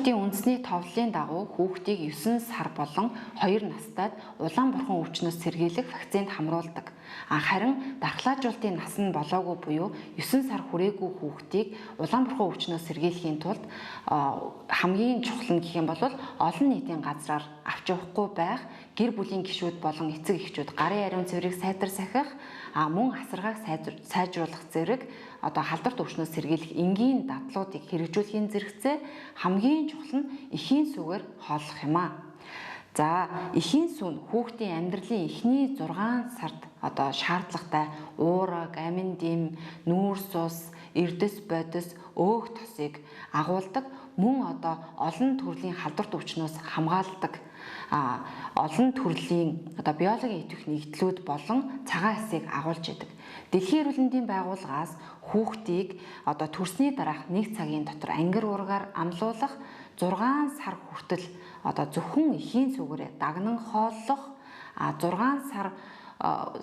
сургалтын үндэсний товлолын дагуу хүүхдийг 9 сар болон 2 настайд улаан бурхан өвчнөөс сэргийлэх вакцинд хамруулдаг. Харин дархлаажуулалтын нас нь болоогүй буюу 9 сар хүрээгүй хүүхдийг улаан бурхан өвчнөөс сэргийлэхийн тулд хамгийн чухал нь гэх юм бол олон нийтийн газраар авч явахгүй байх, гэр бүлийн гишүүд болон эцэг эхчүүд гарын ариун цэврийг сайтар сахих, мөн асаргааг сайжруулах зэрэг халдварт өвчнөөс сэргийлэх энгийн дадлуудыг хэрэгжүүлэхийн зэрэгцээ хамгийн чухал нь эхийн сүгээр хооллох юм аа. За, эхийн сүн хүүхдийн амьдралын эхний 6 сард шаардлагатай уураг, амин дэм, нүүрс ус, эрдэс бодис, өөх тосыг агуулдаг, мөн олон төрлийн халдварт өвчнөөс хамгаалдаг олон төрлийн биологийн идэвх нэгдлүүд болон цагаан эсийг агуулж идэг. Дэлхийн эрүүл мэндийн байгууллагаас хүүхдийг төрсний дараах 1 цагийн дотор ангир уургаар амлуулах, 6 сар хүртэл зөвхөн эхийн сүгээрээ дагнан хооллох, 6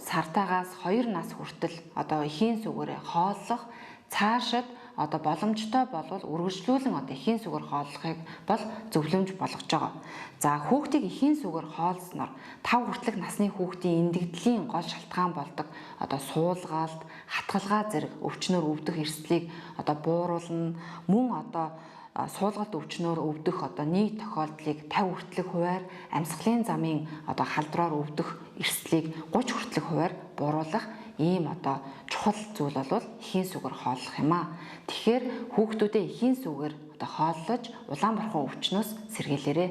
сартаагаас 2 нас хүртэл эхийн сүгээрээ хооллох, цаашид боломжтой болвол үргэлжлүүлэн эхийн сүгээр хооллохыг бол зөвлөмж болгож байгаа. За, хүүхдийг эхийн сүгээр хоолсноор 5 хүртэлх насны хүүхдийн эндэгдлийн гол шалтгаан болдог суулгаалт, хатгалгаа зэрэг өвчнөөр өвдөх эрсдлийг бууруулна, мөн суулгалт өвчнөөр өвдөх нийт тохиолдлыг 50 хүртэлх хувиар, амьсгалын замын халдвараар өвдөх эрсдлийг 30 хүртэлх хувиар бууруулах ийм чухал зүйл бол эхийн сүгээр хооллох юм аа. Тэгэхээр хүүхдүүдээ эхийн сүгээр хооллож улаан бурхан өвчнөөс сэргийлээрэй.